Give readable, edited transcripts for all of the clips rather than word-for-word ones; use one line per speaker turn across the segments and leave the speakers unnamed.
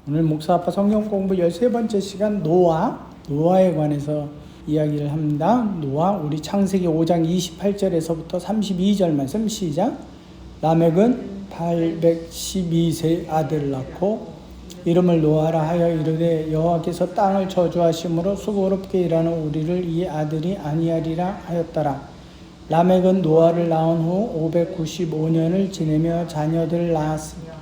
오늘 목사 아빠 성경 공부 13번째 시간 노아에 관해서 이야기를 합니다. 노아, 우리 창세기 5장 28절에서부터 32절 말씀 시작. 라멕은 812세 아들을 낳고 이름을 노아라 하여 이르되 여호와께서 땅을 저주하심으로 수고롭게 일하는 우리를 이 아들이 아니하리라 하였더라. 라멕은 노아를 낳은 후 595년을 지내며 자녀들을 낳았으며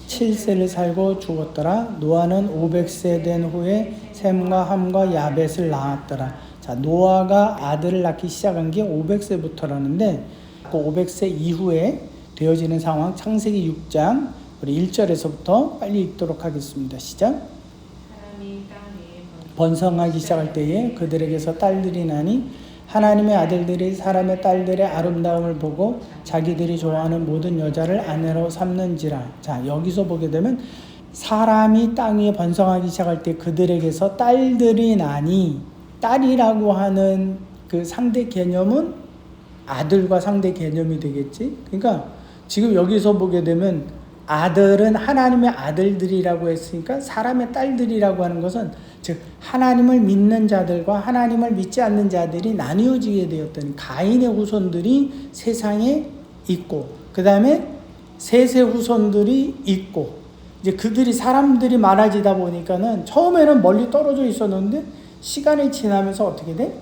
7세를 살고 죽었더라. 노아는 500세 된 후에 셈과 함과 야벳을 낳았더라. 자, 노아가 아들을 낳기 시작한 게 500세부터라는데 그 500세 이후에 되어지는 상황 창세기 6장 우리 1절에서부터 빨리 읽도록 하겠습니다. 시작. 번성하기 시작할 때에 그들에게서 딸들이 나니 하나님의 아들들이 사람의 딸들의 아름다움을 보고 자기들이 좋아하는 모든 여자를 아내로 삼는지라. 자, 여기서 보게 되면 사람이 땅 위에 번성하기 시작할 때 그들에게서 딸들이 나니, 딸이라고 하는 그 상대 개념은 아들과 상대 개념이 되겠지. 그러니까 지금 여기서 보게 되면 아들은 하나님의 아들들이라고 했으니까 사람의 딸들이라고 하는 것은 즉 하나님을 믿는 자들과 하나님을 믿지 않는 자들이 나뉘어지게 되었던 가인의 후손들이 세상에 있고, 그 다음에 셋의 후손들이 있고, 이제 그들이 사람들이 많아지다 보니까는 처음에는 멀리 떨어져 있었는데 시간이 지나면서 어떻게 돼?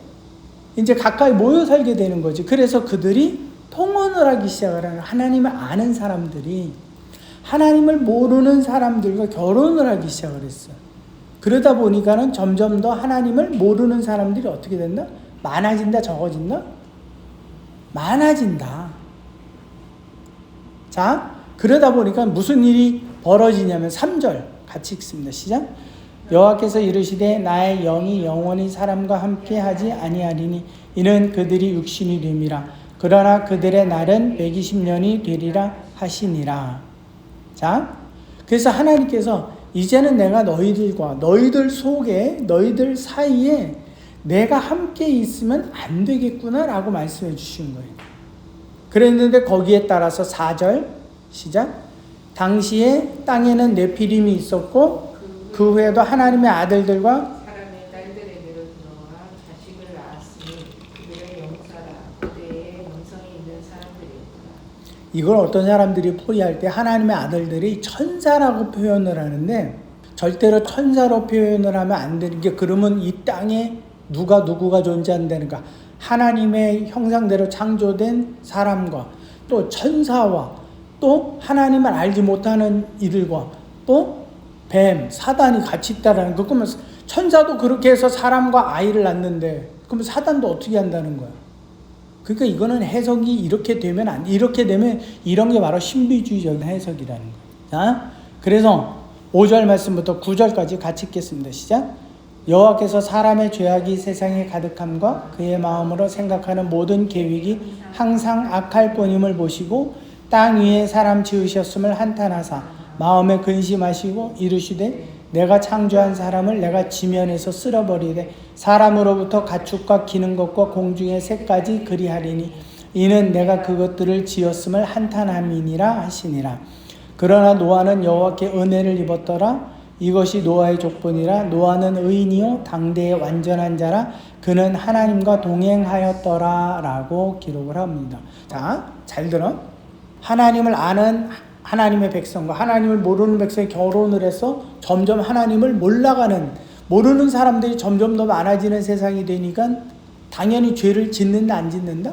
이제 가까이 모여 살게 되는 거지. 그래서 그들이 통혼을 하기 시작을 하는, 하나님을 아는 사람들이 하나님을 모르는 사람들과 결혼을 하기 시작을 했어요. 그러다 보니까는 점점 더 하나님을 모르는 사람들이 어떻게 된다? 많아진다, 적어진다? 많아진다. 자, 그러다 보니까 무슨 일이 벌어지냐면 3절 같이 읽습니다. 시작. 여호와께서 이르시되 나의 영이 영원히 사람과 함께 하지 아니하리니 이는 그들이 육신이 됨이라. 그러나 그들의 날은 120년이 되리라 하시니라. 자, 그래서 하나님께서 이제는 내가 너희들과 너희들 속에 너희들 사이에 내가 함께 있으면 안 되겠구나 라고 말씀해 주신 거예요. 그랬는데 거기에 따라서 4절 시작. 당시에 땅에는 네피림이 있었고 그 후에도 하나님의 아들들과
사람의 딸들에게로 들어와 자식을 낳았으니 그들의 영사라 그대의 영성이 있는 사람들이었더라.
이걸 어떤 사람들이 포기할 때 하나님의 아들들이 천사라고 표현을 하는데 절대로 천사로 표현을 하면 안 되는 게, 그러면 이 땅에 누구가 존재한다는가? 하나님의 형상대로 창조된 사람과 또 천사와 또 하나님을 알지 못하는 이들과 또 뱀, 사단이 같이 있다라는 거. 그러면 천사도 그렇게 해서 사람과 아이를 낳는데 그러면 사단도 어떻게 한다는 거야? 그러니까 이거는 해석이 이렇게 되면 이렇게 되면 이런 게 바로 신비주의적인 해석이라는 거예요. 자, 그래서 5절 말씀부터 9절까지 같이 읽겠습니다. 시작. 여호와께서 사람의 죄악이 세상에 가득함과 그의 마음으로 생각하는 모든 계획이 항상 악할 뿐임을 보시고 땅 위에 사람 지으셨음을 한탄하사 마음에 근심하시고 이르시되 내가 창조한 사람을 내가 지면에서 쓸어버리되 사람으로부터 가축과 기는 것과 공중의 새까지 그리하리니 이는 내가 그것들을 지었음을 한탄함이니라 하시니라. 그러나 노아는 여호와께 은혜를 입었더라. 이것이 노아의 족본이라. 노아는 의인이요 당대의 완전한 자라. 그는 하나님과 동행하였더라 라고 기록을 합니다. 자, 잘 들어. 하나님을 아는 하나님의 백성과 하나님을 모르는 백성이 결혼을 해서 점점 하나님을 모르는 사람들이 점점 더 많아지는 세상이 되니까 당연히 죄를 짓는다, 안 짓는다?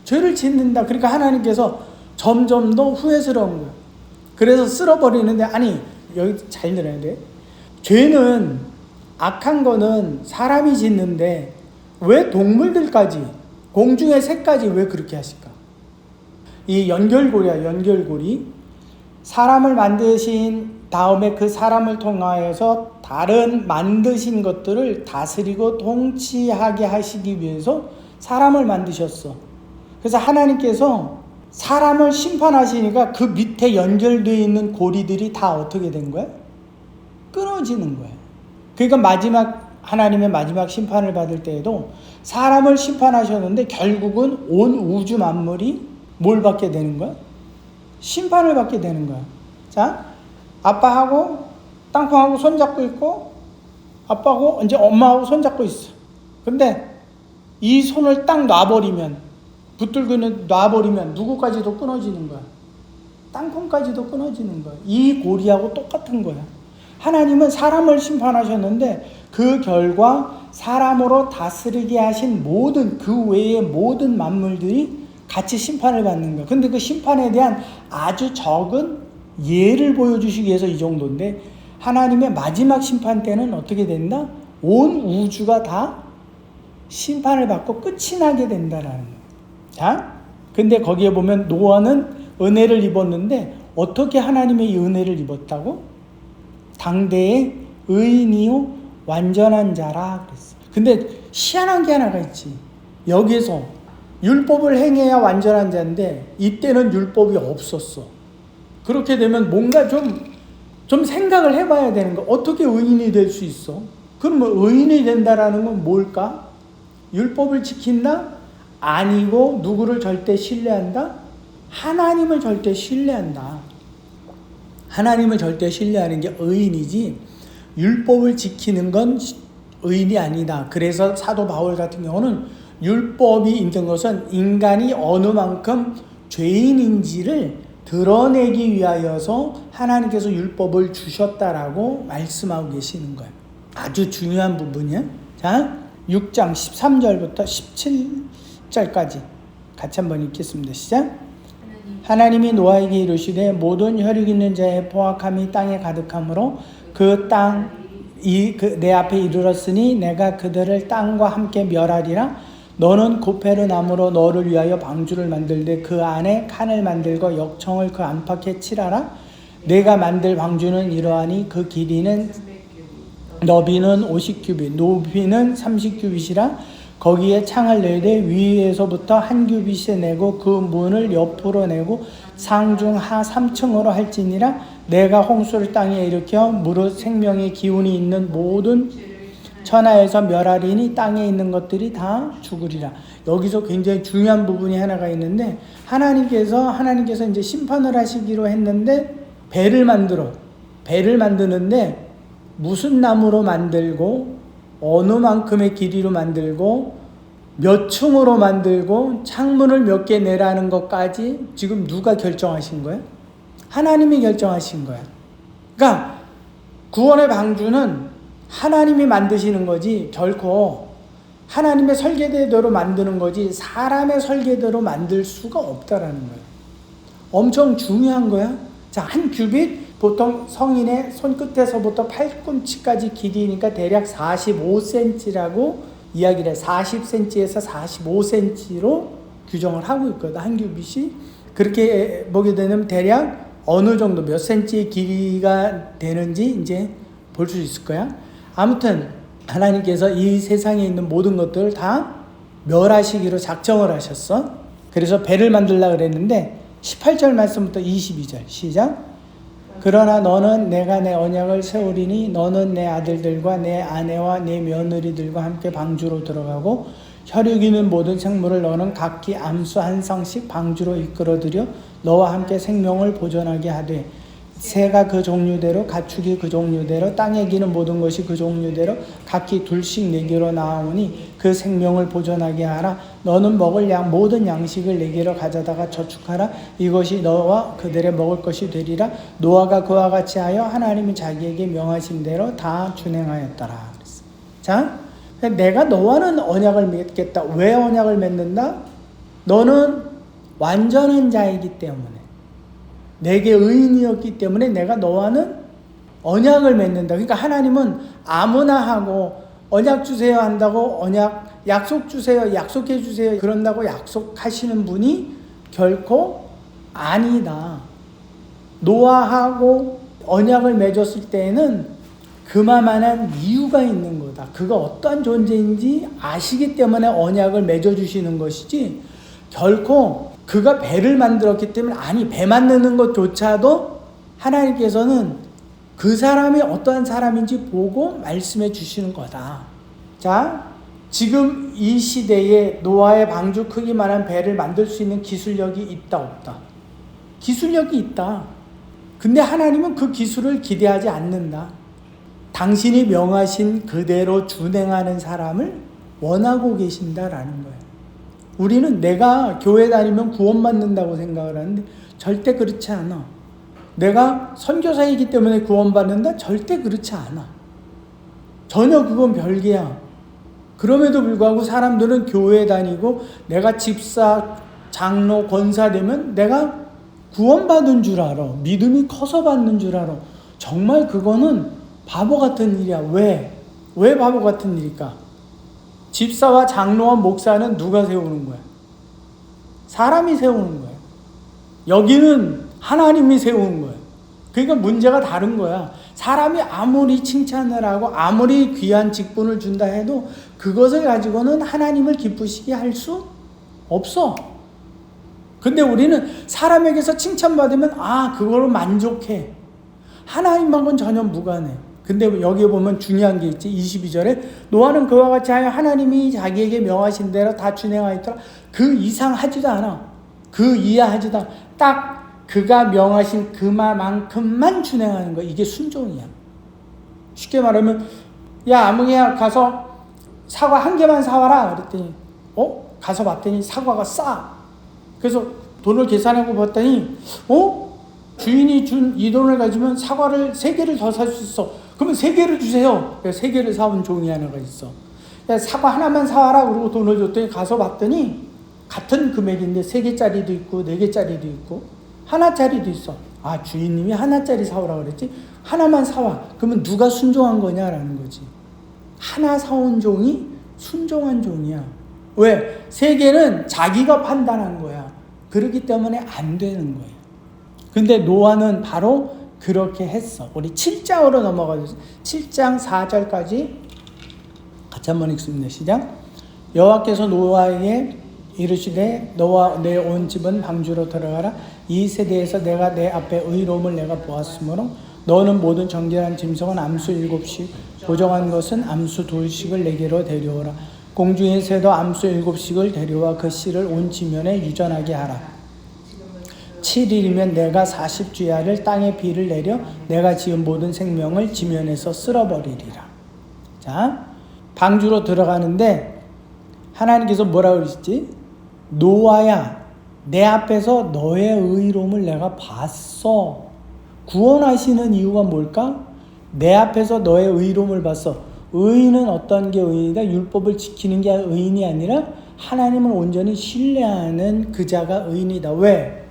죄를 짓는다. 그러니까 하나님께서 점점 더 후회스러운 거예요. 그래서 쓸어버리는데, 아니 여기 잘 들어야 돼. 죄는, 악한 거는 사람이 짓는데 왜 동물들까지, 공중의 새까지 왜 그렇게 하실까? 이 연결고리야, 연결고리. 사람을 만드신 다음에 그 사람을 통하여서 다른 만드신 것들을 다스리고 통치하게 하시기 위해서 사람을 만드셨어. 그래서 하나님께서 사람을 심판하시니까 그 밑에 연결되어 있는 고리들이 다 어떻게 된 거야? 끊어지는 거야. 그러니까 하나님의 마지막 심판을 받을 때에도 사람을 심판하셨는데 결국은 온 우주 만물이 뭘 받게 되는 거야? 심판을 받게 되는 거야. 자, 아빠하고 땅콩하고 손잡고 있고 아빠하고 이제 엄마하고 손잡고 있어. 근데 이 손을 딱 놔버리면 붙들고는 놔버리면 누구까지도 끊어지는 거야. 땅콩까지도 끊어지는 거야. 이 고리하고 똑같은 거야. 하나님은 사람을 심판하셨는데 그 결과 사람으로 다스리게 하신 모든 그 외의 모든 만물들이 같이 심판을 받는 거야. 근데 그 심판에 대한 아주 적은 예를 보여주시기 위해서 이 정도인데 하나님의 마지막 심판 때는 어떻게 된다? 온 우주가 다 심판을 받고 끝이 나게 된다라는 거야. 자, 근데 거기에 보면 노아는 은혜를 입었는데 어떻게 하나님의 이 은혜를 입었다고? 당대의 의인이요 완전한 자라 그랬어. 근데 희한한 게 하나가 있지. 여기에서 율법을 행해야 완전한 자인데 이때는 율법이 없었어. 그렇게 되면 뭔가 좀 생각을 해봐야 되는 거. 어떻게 의인이 될 수 있어? 그러면 의인이 된다라는 건 뭘까? 율법을 지킨다? 아니고 누구를 절대 신뢰한다? 하나님을 절대 신뢰한다. 하나님을 절대 신뢰하는 게 의인이지 율법을 지키는 건 의인이 아니다. 그래서 사도 바울 같은 경우는 율법이 있는 것은 인간이 어느 만큼 죄인인지를 드러내기 위하여서 하나님께서 율법을 주셨다라고 말씀하고 계시는 거예요. 아주 중요한 부분이야. 자, 6장 13절부터 17절까지 같이 한번 읽겠습니다. 시작. 하나님이 노아에게 이르시되 모든 혈육 있는 자의 포악함이 땅에 가득하므로 내 앞에 이르렀으니 내가 그들을 땅과 함께 멸하리라. 너는 고페르 나무로 너를 위하여 방주를 만들되 그 안에 칸을 만들고 역청을 그 안팎에 칠하라. 내가 만들 방주는 이러하니 그 길이는 너비는 50규빗 높이는 30규빗이라. 거기에 창을 내되 위에서부터 한 규빗에 내고 그 문을 옆으로 내고 상중하 3층으로 할지니라. 내가 홍수를 땅에 일으켜 무릇 생명의 기운이 있는 모든 천하에서 멸하리니 땅에 있는 것들이 다 죽으리라. 여기서 굉장히 중요한 부분이 하나가 있는데 하나님께서 이제 심판을 하시기로 했는데 배를 만드는데 무슨 나무로 만들고 어느 만큼의 길이로 만들고 몇 층으로 만들고 창문을 몇 개 내라는 것까지 지금 누가 결정하신 거예요? 하나님이 결정하신 거야. 그러니까 구원의 방주는 하나님이 만드시는 거지 결코 하나님의 설계대로 만드는 거지 사람의 설계대로 만들 수가 없다라는 거예요. 엄청 중요한 거야. 자, 한 규빗 보통 성인의 손끝에서부터 팔꿈치까지 길이니까 대략 45cm라고 이야기를 해. 40cm에서 45cm로 규정을 하고 있거든. 한 규빗이. 그렇게 보게 되면 대략 어느 정도 몇 cm의 길이가 되는지 이제 볼 수 있을 거야. 아무튼 하나님께서 이 세상에 있는 모든 것들을 다 멸하시기로 작정을 하셨어. 그래서 배를 만들려고 그랬는데 18절 말씀부터 22절 시작. 그러나 너는 내가 내 언약을 세우리니 너는 내 아들들과 내 아내와 내 며느리들과 함께 방주로 들어가고 혈육 있는 모든 생물을 너는 각기 암수 한 쌍씩 방주로 이끌어들여 너와 함께 생명을 보존하게 하되 새가 그 종류대로 가축이 그 종류대로 땅에 기는 모든 것이 그 종류대로 각기 둘씩 내게로 나오니 그 생명을 보존하게 하라. 너는 먹을 모든 양식을 내게로 가져다가 저축하라. 이것이 너와 그들의 먹을 것이 되리라. 노아가 그와 같이 하여 하나님이 자기에게 명하신 대로 다 준행하였더라. 그랬어. 자, 내가 너와는 언약을 맺겠다. 왜 언약을 맺는다? 너는 완전한 자이기 때문에 내게 의인이었기 때문에 내가 너와는 언약을 맺는다. 그러니까 하나님은 아무나 하고 언약 주세요 한다고 약속 주세요, 약속해 주세요 그런다고 약속하시는 분이 결코 아니다. 노아하고 언약을 맺었을 때에는 그만한 이유가 있는 거다. 그가 어떠한 존재인지 아시기 때문에 언약을 맺어주시는 것이지 결코 그가 배를 만들었기 때문에 배 만드는 것조차도 하나님께서는 그 사람이 어떠한 사람인지 보고 말씀해 주시는 거다. 자, 지금 이 시대에 노아의 방주 크기만한 배를 만들 수 있는 기술력이 있다 없다? 기술력이 있다. 근데 하나님은 그 기술을 기대하지 않는다. 당신이 명하신 그대로 준행하는 사람을 원하고 계신다라는 거예요. 우리는 내가 교회 다니면 구원받는다고 생각을 하는데 절대 그렇지 않아. 내가 선교사이기 때문에 구원받는다? 절대 그렇지 않아. 전혀 그건 별개야. 그럼에도 불구하고 사람들은 교회 다니고 내가 집사, 장로, 권사 되면 내가 구원받은 줄 알아. 믿음이 커서 받는 줄 알아. 정말 그거는 바보 같은 일이야. 왜? 왜 바보 같은 일일까? 집사와 장로와 목사는 누가 세우는 거야? 사람이 세우는 거야. 여기는 하나님이 세우는 거야. 그러니까 문제가 다른 거야. 사람이 아무리 칭찬을 하고 아무리 귀한 직분을 준다 해도 그것을 가지고는 하나님을 기쁘시게 할 수 없어. 근데 우리는 사람에게서 칭찬받으면 그걸로 만족해. 하나님하고는 전혀 무관해. 근데 여기 보면 중요한 게 있지. 22절에 노아는 그와 같이 하여 하나님이 자기에게 명하신 대로 다 준행하였더라. 그 이상 하지도 않아. 그 이하 하지도 않아. 딱 그가 명하신 그만큼만 준행하는 거. 이게 순종이야. 쉽게 말하면 야 아무개야 가서 사과 한 개만 사와라. 그랬더니 가서 봤더니 사과가 싸. 그래서 돈을 계산하고 봤더니 주인이 준 이 돈을 가지면 사과를 3개를 더 살 수 있어. 그러면 3개를 주세요. 그래서 3개를 사온 종이 하나가 있어. 야, 사과 하나만 사와라. 그러고 돈을 줬더니 가서 봤더니 같은 금액인데 3개짜리도 있고 4개짜리도 있고 하나짜리도 있어. 주인님이 하나짜리 사오라 그랬지. 하나만 사와. 그러면 누가 순종한 거냐라는 거지. 하나 사온 종이 순종한 종이야. 왜? 3개는 자기가 판단한 거야. 그렇기 때문에 안 되는 거야. 근데 노아는 바로 그렇게 했어. 우리 7장으로 넘어가서 7장 4절까지 같이 한번 읽습니다. 시작. 여호와께서 노아에게 이르시되 너와 내 온 집은 방주로 들어가라. 이 세대에서 내가 내 앞에 의로움을 내가 보았으므로 너는 모든 정결한 짐승은 암수 7씩 보정한 것은 암수 2씩을 내게로 데려오라. 공중의 새도 암수 7씩을 데려와 그 씨를 온 지면에 유전하게 하라. 7일이면 내가 40주야를 땅에 비를 내려 내가 지은 모든 생명을 지면에서 쓸어버리리라. 자, 방주로 들어가는데 하나님께서 뭐라고 그러시지? 노아야, 내 앞에서 너의 의로움을 내가 봤어. 구원하시는 이유가 뭘까? 내 앞에서 너의 의로움을 봤어. 의인은 어떤 게 의인이다? 율법을 지키는 게 의인이 아니라 하나님을 온전히 신뢰하는 그 자가 의인이다. 왜?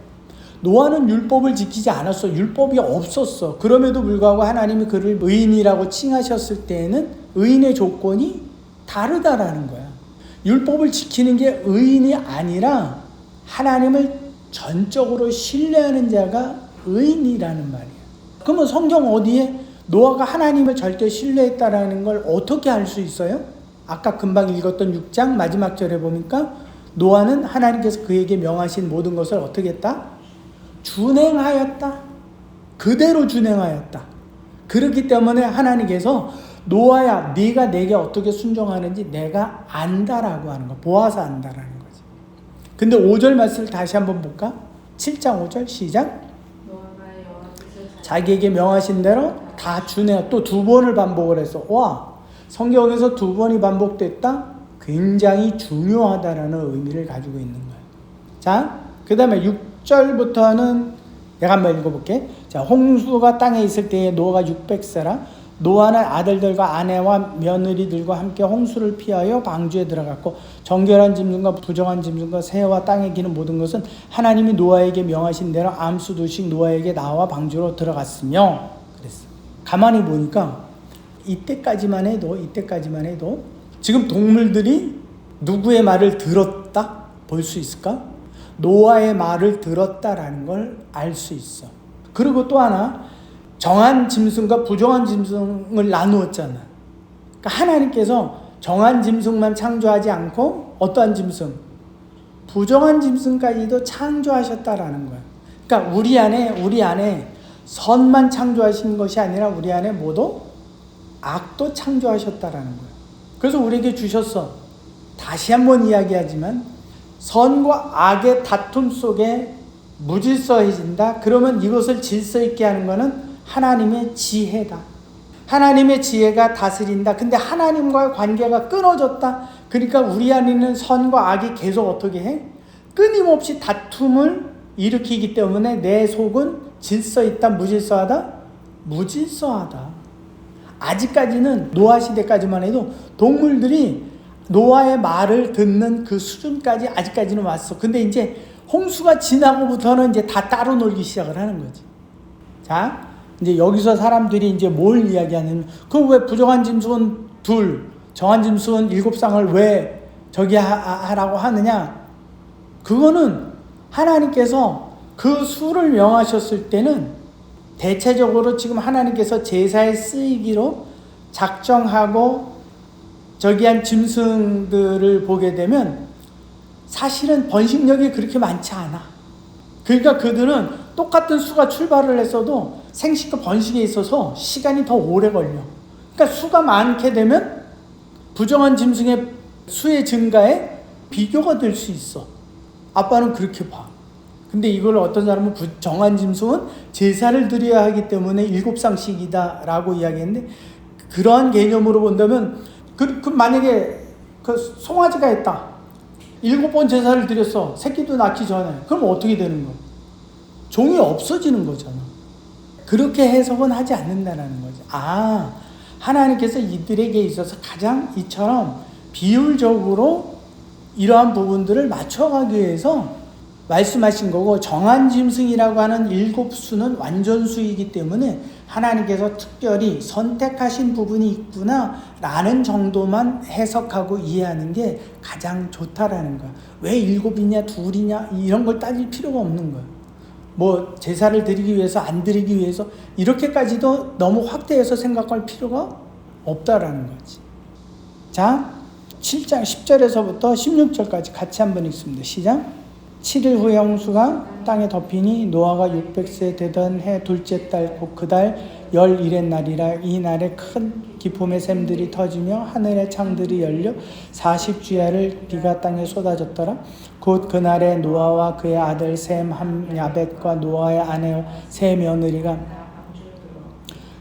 노아는 율법을 지키지 않았어. 율법이 없었어. 그럼에도 불구하고 하나님이 그를 의인이라고 칭하셨을 때에는 의인의 조건이 다르다라는 거야. 율법을 지키는 게 의인이 아니라 하나님을 전적으로 신뢰하는 자가 의인이라는 말이야. 그러면 성경 어디에 노아가 하나님을 절대 신뢰했다라는 걸 어떻게 알 수 있어요? 아까 금방 읽었던 6장 마지막 절에 보니까 노아는 하나님께서 그에게 명하신 모든 것을 어떻게 했다? 준행하였다. 그대로 준행하였다. 그렇기 때문에 하나님께서 노아야 네가 내게 어떻게 순종하는지 내가 안다라고 하는 거. 보아서 안다라는 거지. 근데 5절 말씀을 다시 한번 볼까? 7장 5절 시작. 자기에게 명하신 대로 다 준행. 또 2번을 반복을 했어. 와, 성경에서 2번이 반복됐다? 굉장히 중요하다라는 의미를 가지고 있는 거예요. 자, 그 다음에 6절부터는 내가 한번 읽어볼게. 자, 홍수가 땅에 있을 때에 노아가 600세라. 노아는 아들들과 아내와 며느리들과 함께 홍수를 피하여 방주에 들어갔고 정결한 짐승과 부정한 짐승과 새와 땅에 기는 모든 것은 하나님이 노아에게 명하신 대로 암수 2씩 노아에게 나와 방주로 들어갔으며 그랬어. 가만히 보니까 이때까지만 해도 지금 동물들이 누구의 말을 들었다? 볼 수 있을까? 노아의 말을 들었다라는 걸 알 수 있어. 그리고 또 하나 정한 짐승과 부정한 짐승을 나누었잖아. 그러니까 하나님께서 정한 짐승만 창조하지 않고 어떠한 짐승? 부정한 짐승까지도 창조하셨다라는 거야. 그러니까 우리 안에 선만 창조하신 것이 아니라 우리 안에 모두 악도 창조하셨다라는 거야. 그래서 우리에게 주셨어. 다시 한번 이야기하지만 선과 악의 다툼 속에 무질서해진다. 그러면 이것을 질서 있게 하는 것은 하나님의 지혜다. 하나님의 지혜가 다스린다. 근데 하나님과의 관계가 끊어졌다. 그러니까 우리 안에 있는 선과 악이 계속 어떻게 해? 끊임없이 다툼을 일으키기 때문에 내 속은 질서 있다, 무질서하다? 무질서하다. 아직까지는 노아 시대까지만 해도 동물들이 노아의 말을 듣는 그 수준까지 아직까지는 왔어. 근데 이제 홍수가 지나고부터는 이제 다 따로 놀기 시작을 하는 거지. 자, 이제 여기서 사람들이 이제 뭘 이야기하냐면, 그럼 왜 부정한 짐승은 2, 정한 짐승은 7쌍을 왜 저기 하라고 하느냐? 그거는 하나님께서 그 수를 명하셨을 때는 대체적으로 지금 하나님께서 제사에 쓰이기로 작정하고 저기 한 짐승들을 보게 되면 사실은 번식력이 그렇게 많지 않아. 그러니까 그들은 똑같은 수가 출발을 했어도 생식과 번식에 있어서 시간이 더 오래 걸려. 그러니까 수가 많게 되면 부정한 짐승의 수의 증가에 비교가 될 수 있어. 아빠는 그렇게 봐. 근데 이걸 어떤 사람은 정한 짐승은 제사를 드려야 하기 때문에 7쌍씩이다 라고 이야기했는데, 그러한 개념으로 본다면 그 만약에 그 송아지가 있다. 7번 제사를 드렸어. 새끼도 낳기 전에. 그럼 어떻게 되는 거야? 종이 없어지는 거잖아. 그렇게 해석은 하지 않는다는 거지. 아, 하나님께서 이들에게 있어서 가장 이처럼 비율적으로 이러한 부분들을 맞춰가기 위해서 말씀하신 거고, 정한 짐승이라고 하는 7수는 완전수이기 때문에 하나님께서 특별히 선택하신 부분이 있구나 라는 정도만 해석하고 이해하는 게 가장 좋다라는 거야. 왜 7이냐 2이냐 이런 걸 따질 필요가 없는 거야. 뭐 제사를 드리기 위해서 안 드리기 위해서 이렇게까지도 너무 확대해서 생각할 필요가 없다라는 거지. 자, 7장 10절에서부터 16절까지 같이 한번 읽습니다. 시작. 7일 후에 홍수가 땅에 덮이니 노아가 600세 되던 해 둘째 달 곧 그 달 11의 날이라. 이 날에 큰 기품의 샘들이 터지며 하늘의 창들이 열려 40주야를 비가 땅에 쏟아졌더라. 곧 그날에 노아와 그의 아들 셈, 함, 야벳과 노아의 아내 세 며느리가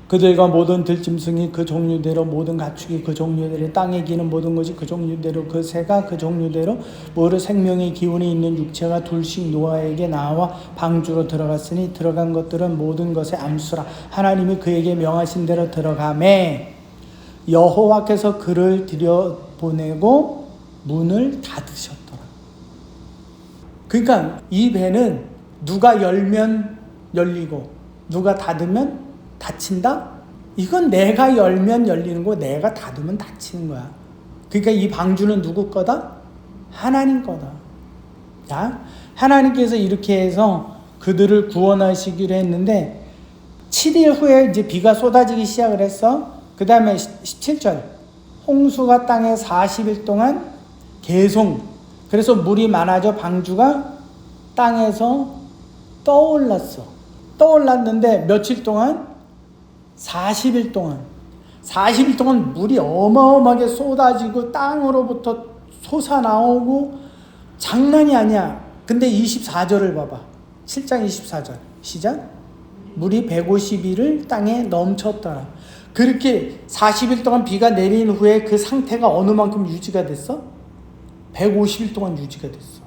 그들과 모든 들짐승이 그 종류대로, 모든 가축이 그 종류대로, 땅에 기는 모든 것이 그 종류대로, 그 새가 그 종류대로, 모두 생명의 기운이 있는 육체가 둘씩 노아에게 나와 방주로 들어갔으니 들어간 것들은 모든 것의 암수라. 하나님이 그에게 명하신 대로 들어가매 여호와께서 그를 들여보내고 문을 닫으셨더라. 그러니까 이 배는 누가 열면 열리고 누가 닫으면 닫힌다? 이건 내가 열면 열리는 거, 내가 닫으면 닫히는 거야. 그러니까 이 방주는 누구 거다? 하나님 거다. 자, 하나님께서 이렇게 해서 그들을 구원하시기로 했는데 7일 후에 이제 비가 쏟아지기 시작을 했어. 그 다음에 17절 홍수가 땅에 40일 동안 계속, 그래서 물이 많아져 방주가 땅에서 떠올랐는데 며칠 동안? 40일 동안 물이 어마어마하게 쏟아지고 땅으로부터 솟아나오고 장난이 아니야. 근데 24절을 봐봐. 7장 24절 시작. 물이 150일을 땅에 넘쳤더라. 그렇게 40일 동안 비가 내린 후에 그 상태가 어느 만큼 유지가 됐어? 150일 동안 유지가 됐어.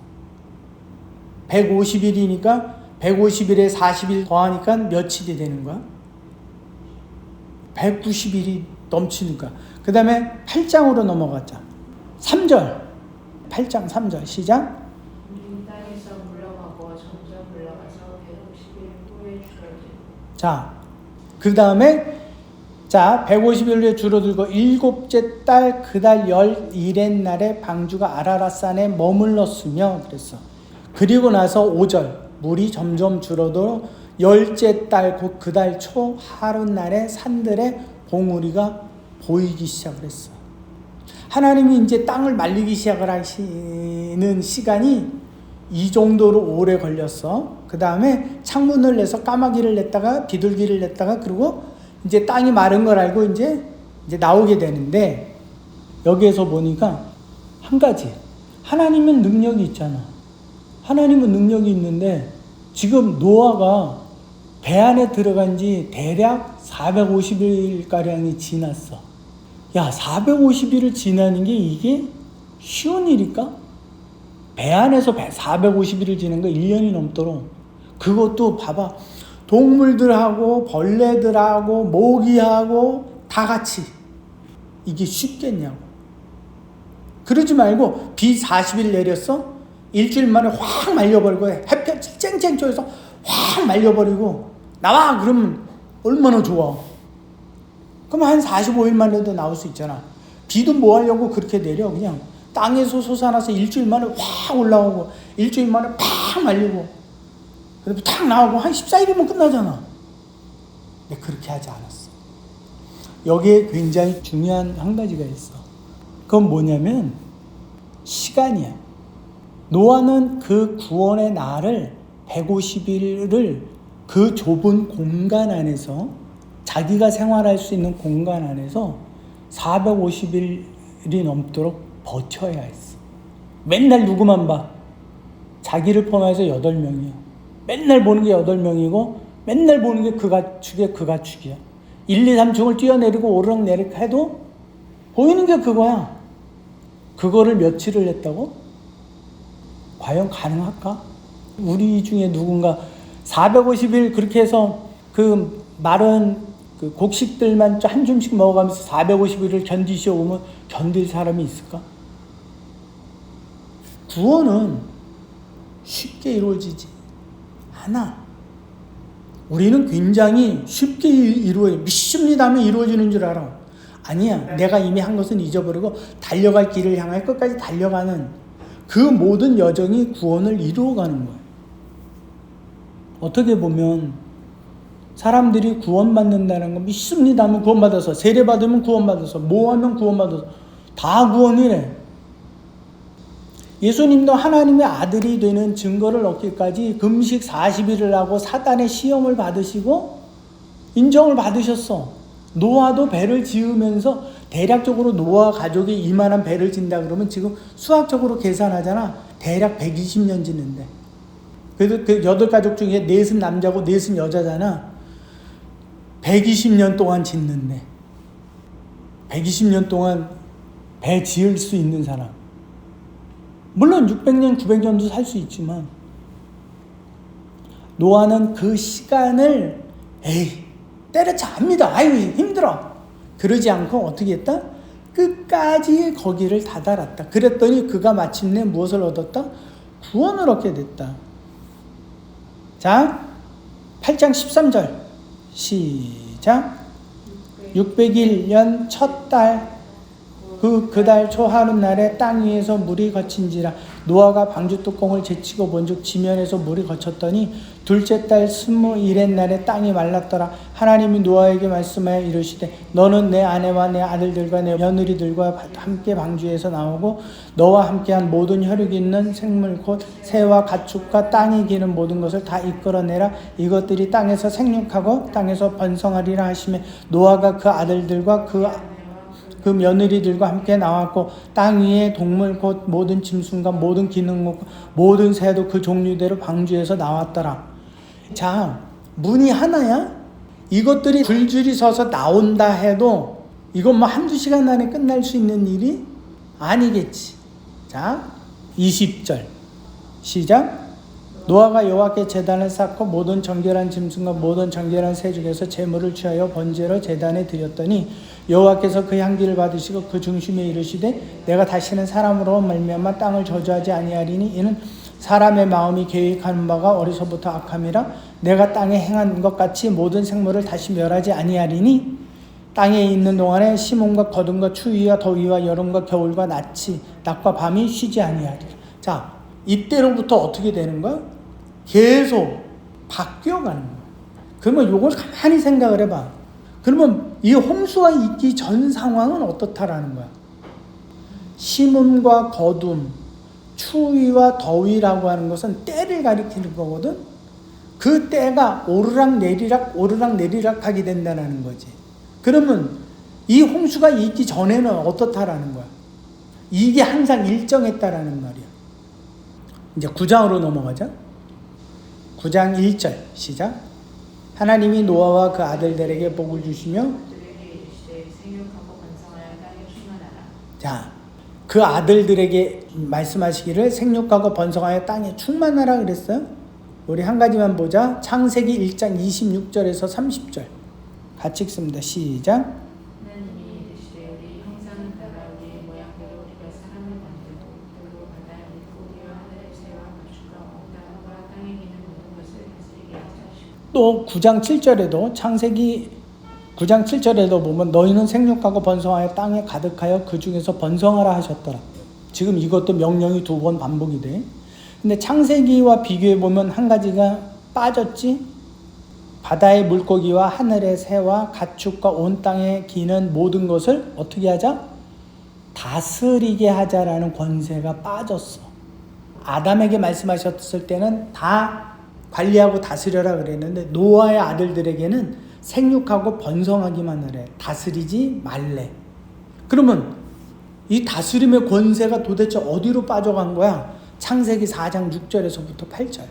150일이니까 150일에 40일 더하니까 며칠이 되는 거야? 190일이 넘치니까. 그 다음에 8장으로 넘어가자. 3절 8장 3절 시작.
땅에서 물러가고 점점 물러가서 150일 후에 줄어들고.
자, 그 다음에 150일 후에 줄어들고 7째 달 그 달 11의 날에 방주가 아라랏산에 머물렀으며 그랬어. 그리고 나서 5절 물이 점점 줄어들어 10째 달 곧 그 달 초 하룻날에 산들의 봉우리가 보이기 시작을 했어. 하나님이 이제 땅을 말리기 시작을 하시는 시간이 이 정도로 오래 걸렸어. 그 다음에 창문을 내서 까마귀를 냈다가 비둘기를 냈다가 그리고 이제 땅이 마른 걸 알고 이제 나오게 되는데, 여기에서 보니까 한 가지, 하나님은 능력이 있잖아. 하나님은 능력이 있는데 지금 노아가 배 안에 들어간 지 대략 450일가량이 지났어. 야, 450일을 지나는 게 이게 쉬운 일일까? 배 안에서 450일을 지낸 거 1년이 넘도록. 그것도 봐봐. 동물들하고 벌레들하고 모기하고 다 같이. 이게 쉽겠냐고. 그러지 말고 비 40일 내렸어? 일주일 만에 확 말려버리고 햇볕 쨍쨍 쬐서 확 말려버리고 나와! 그러면 얼마나 좋아. 그럼 한 45일 만에도 나올 수 있잖아. 비도 뭐 하려고 그렇게 내려. 그냥 땅에서 솟아나서 일주일 만에 확 올라오고 일주일 만에 팍 말리고 그리고 탁 나오고 한 14일이면 끝나잖아. 근데 그렇게 하지 않았어. 여기에 굉장히 중요한 한 가지가 있어. 그건 뭐냐면 시간이야. 노아는 그 구원의 날을 150일을 그 좁은 공간 안에서 자기가 생활할 수 있는 공간 안에서 450일이 넘도록 버텨야 했어. 맨날 누구만 봐. 자기를 포함해서 8명이야. 맨날 보는 게 8명이고 맨날 보는 게 그 가축의 그 가축이야. 1, 2, 3층을 뛰어내리고 오르락내리락 해도 보이는 게 그거야. 그거를 며칠을 했다고? 과연 가능할까? 우리 중에 누군가 450일 그렇게 해서 그 마른 그 곡식들만 한 줌씩 먹어가면서 450일을 견디시오 오면 견딜 사람이 있을까? 구원은 쉽게 이루어지지 않아. 우리는 굉장히 쉽게 믿습니다 하면 이루어지는 줄 알아. 아니야. 내가 이미 한 것은 잊어버리고 달려갈 길을 향해 끝까지 달려가는 그 모든 여정이 구원을 이루어가는 거야. 어떻게 보면 사람들이 구원받는다는 건 믿습니다 하면 구원받아서, 세례받으면 구원받아서, 뭐 하면 구원받아서 다 구원이래. 예수님도 하나님의 아들이 되는 증거를 얻기까지 금식 40일을 하고 사단의 시험을 받으시고 인정을 받으셨어. 노아도 배를 지으면서 대략적으로 노아 가족이 이만한 배를 짓는다 그러면 지금 수학적으로 계산하잖아. 대략 120년 짓는데. 그래도 그 8가족 중에 4은 남자고 4은 여자잖아. 120년 동안 짓는데. 120년 동안 배 지을 수 있는 사람. 물론 600년, 900년도 살 수 있지만 노아는 그 시간을 때려잡니다. 아유 힘들어. 그러지 않고 어떻게 했다? 끝까지 거기를 다다랐다. 그랬더니 그가 마침내 무엇을 얻었다? 구원을 얻게 됐다. 자, 8장 13절 시작. 601년 첫 달 그 달 초하룻날에 땅 위에서 물이 거친지라. 노아가 방주 뚜껑을 제치고 본즉 지면에서 물이 거쳤더니 둘째 달 21의 날에 땅이 말랐더라. 하나님이 노아에게 말씀하여 이르시되 너는 내 아내와 내 아들들과 내 며느리들과 함께 방주에서 나오고 너와 함께한 모든 혈육이 있는 생물 곧 새와 가축과 땅이 기는 모든 것을 다 이끌어내라. 이것들이 땅에서 생육하고 땅에서 번성하리라 하시며 노아가 그 아들들과 그 며느리들과 함께 나왔고 땅 위에 동물 곧 모든 짐승과 모든 기능목 모든 새도 그 종류대로 방주에서 나왔더라. 자, 문이 하나야? 이것들이 줄줄이 서서 나온다 해도 이건 뭐 한두 시간 안에 끝날 수 있는 일이 아니겠지. 자, 20절 시작. 노아가 여호와께 제단을 쌓고 모든 정결한 짐승과 모든 정결한 새 중에서 제물을 취하여 번제로 제단에 드렸더니 여호와께서 그 향기를 받으시고 그 중심에 이르시되 내가 다시는 사람으로 말미암아 땅을 저주하지 아니하리니 이는 사람의 마음이 계획하는 바가 어려서부터 악함이라. 내가 땅에 행한 것 같이 모든 생물을 다시 멸하지 아니하리니 땅에 있는 동안에 심음과 거둠과 추위와 더위와 여름과 겨울과 낮과 밤이 쉬지 아니하리라. 자, 이때로부터 어떻게 되는 거야? 계속 바뀌어가는 거야. 그러면 이걸 가만히 생각을 해봐. 그러면 이 홍수가 있기 전 상황은 어떻다라는 거야? 심음과 거둠, 추위와 더위라고 하는 것은 때를 가리키는 거거든. 그 때가 오르락내리락 하게 된다는 거지. 그러면 이 홍수가 있기 전에는 어떻다라는 거야? 이게 항상 일정했다라는 말이야. 이제 9장으로 넘어가자. 9장 1절 시작. 하나님이 노아와 그 아들들에게 복을 주시며
그들에게 이르시되 생육하고 번성하여 땅에 충만하라.
자, 그 아들들에게 말씀하시기를 생육하고 번성하여 땅에 충만하라 그랬어요. 우리 한 가지만 보자. 창세기 1장 26절에서 30절 같이 읽습니다. 시작.
하나님이 이르시되 우리 형상을 따라 우리의 모양대로 우리가 사람을 만들고 그들로 바다의 물고기와 하늘의 새와 가축과 온 나무와 땅에 기는 모든 것을 다스리게 하자 하시고
또 9장 7절에도 창세기 9장 7절에도 보면 너희는 생육하고 번성하여 땅에 가득하여 그 중에서 번성하라 하셨더라. 지금 이것도 명령이 2번 반복이 돼. 근데 창세기와 비교해 보면 한 가지가 빠졌지. 바다의 물고기와 하늘의 새와 가축과 온 땅에 기는 모든 것을 어떻게 하자? 다스리게 하자라는 권세가 빠졌어. 아담에게 말씀하셨을 때는 다 관리하고 다스려라 그랬는데 노아의 아들들에게는 생육하고 번성하기만 하래. 다스리지 말래. 그러면 이 다스림의 권세가 도대체 어디로 빠져간 거야? 창세기 4장 6절에서부터 8절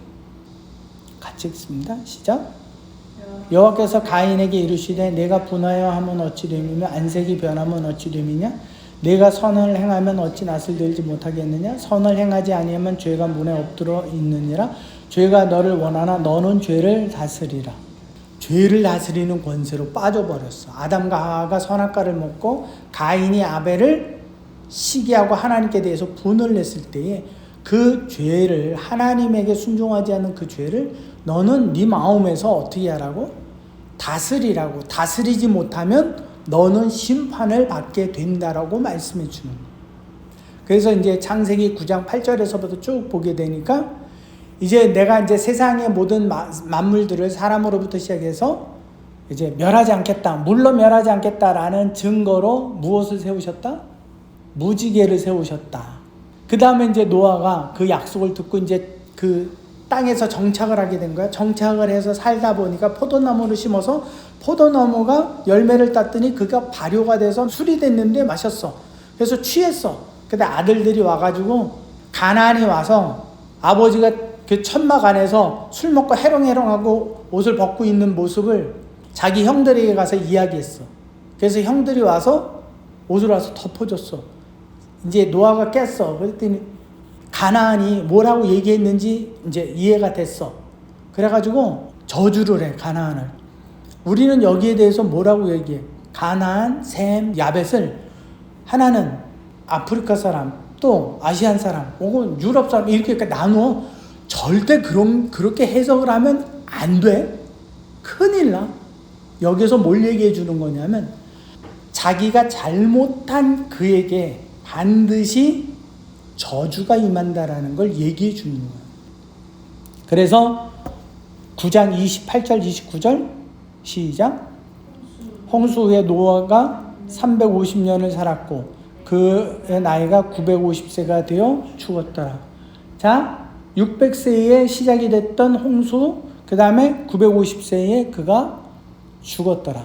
같이 읽습니다. 시작. 여호와께서 가인에게 이르시되 내가 분하여 하면 어찌 됨이며 안색이 변하면 어찌 됨이냐? 내가 선을 행하면 어찌 낯을 들지 못하겠느냐? 선을 행하지 아니하면 죄가 문에 엎드러 있느니라. 죄가 너를 원하나 너는 죄를 다스리라. 죄를 다스리는 권세로 빠져버렸어. 아담과 하와가 선악과를 먹고 가인이 아벨을 시기하고 하나님께 대해서 분을 냈을 때에 그 죄를 하나님에게 순종하지 않는 그 죄를 너는 네 마음에서 어떻게 하라고? 다스리라고. 다스리지 못하면 너는 심판을 받게 된다라고 말씀해 주는 거예요. 그래서 이제 창세기 9장 8절에서부터 쭉 보게 되니까 이제 내가 이제 세상의 모든 만물들을 사람으로부터 시작해서 이제 멸하지 않겠다. 물론 멸하지 않겠다라는 증거로 무엇을 세우셨다? 무지개를 세우셨다. 그 다음에 이제 노아가 그 약속을 듣고 이제 그 땅에서 정착을 하게 된 거야. 정착을 해서 살다 보니까 포도나무를 심어서 포도나무가 열매를 땄더니 그가 발효가 돼서 술이 됐는데 마셨어. 그래서 취했어. 근데 아들들이 와가지고 가나안이 와서 아버지가 그 천막 안에서 술 먹고 해롱해롱하고 옷을 벗고 있는 모습을 자기 형들에게 가서 이야기했어. 그래서 형들이 와서 옷을 와서 덮어줬어. 이제 노아가 깼어. 그랬더니 가나안이 뭐라고 얘기했는지 이제 이해가 됐어. 그래가지고 저주를 해, 가나안을. 우리는 여기에 대해서 뭐라고 얘기해? 가나안, 셈, 야벳을 하나는 아프리카 사람, 또 아시안 사람, 혹은 유럽 사람 이렇게 나누어. 절대 그렇게 해석을 하면 안 돼. 큰일 나. 여기서 뭘 얘기해 주는 거냐면 자기가 잘못한 그에게 반드시 저주가 임한다라는 걸 얘기해 주는 거예요. 그래서 9장 28절 29절 시작. 홍수 후에 노아가 350년을 살았고 그의 나이가 950세가 되어 죽었더라. 자, 600세에 시작이 됐던 홍수, 그 다음에 950세에 그가 죽었더라.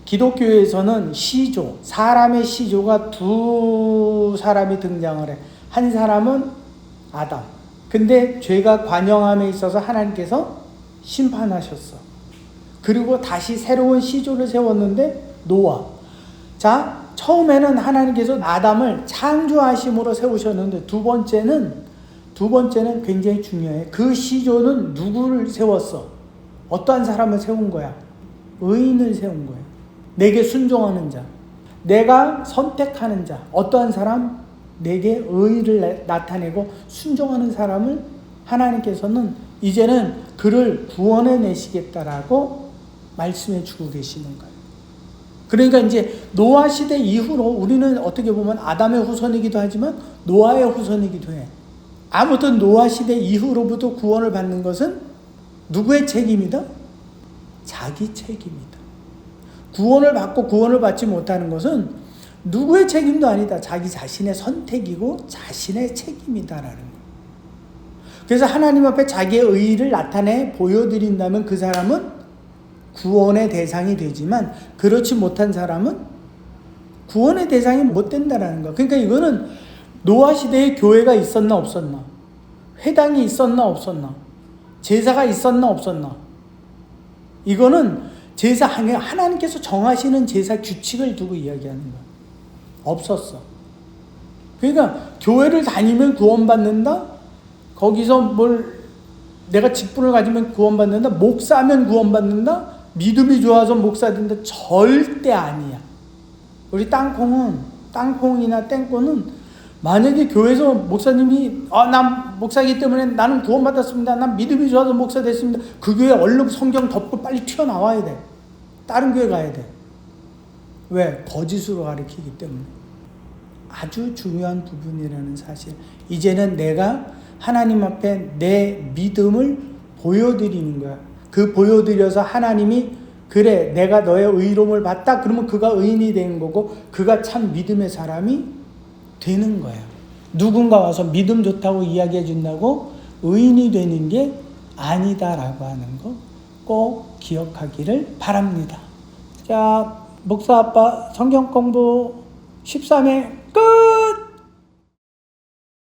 기독교에서는 시조, 사람의 시조가 두 사람이 등장을 해. 한 사람은 아담. 근데 죄가 관영함에 있어서 하나님께서 심판하셨어. 그리고 다시 새로운 시조를 세웠는데 노아. 자, 처음에는 하나님께서 아담을 창조하심으로 세우셨는데 두 번째는 굉장히 중요해. 그 시조는 누구를 세웠어? 어떠한 사람을 세운 거야? 의인을 세운 거야. 내게 순종하는 자, 내가 선택하는 자, 어떠한 사람? 내게 의의를 나타내고 순종하는 사람을 하나님께서는 이제는 그를 구원해 내시겠다라고 말씀해 주고 계시는 거예요. 그러니까 이제 노아 시대 이후로 우리는 어떻게 보면 아담의 후손이기도 하지만 노아의 후손이기도 해. 아무튼 노아 시대 이후로부터 구원을 받는 것은 누구의 책임이다? 자기 책임이다. 구원을 받고 구원을 받지 못하는 것은 누구의 책임도 아니다. 자기 자신의 선택이고 자신의 책임이다라는 거예요. 그래서 하나님 앞에 자기의 의의를 나타내 보여드린다면 그 사람은 구원의 대상이 되지만 그렇지 못한 사람은 구원의 대상이 못 된다라는 거예요. 그러니까 이거는 노아 시대에 교회가 있었나 없었나? 회당이 있었나 없었나? 제사가 있었나 없었나? 이거는 제사 하나님께서 정하시는 제사 규칙을 두고 이야기하는 거야. 없었어. 그러니까 교회를 다니면 구원받는다? 거기서 내가 직분을 가지면 구원받는다? 목사면 구원받는다? 믿음이 좋아서 목사 된다? 절대 아니야. 우리 땅콩이나 땡꼬는 만약에 교회에서 목사님이 난 목사이기 때문에 나는 구원받았습니다. 난 믿음이 좋아서 목사 됐습니다. 그 교회 얼른 성경 덮고 빨리 튀어나와야 돼. 다른 교회 가야 돼. 왜? 거짓으로 가르치기 때문에. 아주 중요한 부분이라는 사실. 이제는 내가 하나님 앞에 내 믿음을 보여드리는 거야. 그 보여드려서 하나님이 그래 내가 너의 의로움을 받다 그러면 그가 의인이 되는 거고 그가 참 믿음의 사람이 되는 거야. 누군가 와서 믿음 좋다고 이야기해 준다고 의인이 되는 게 아니다라고 하는 거 꼭 기억하기를 바랍니다. 자, 목사 아빠 성경 공부 13회 끝!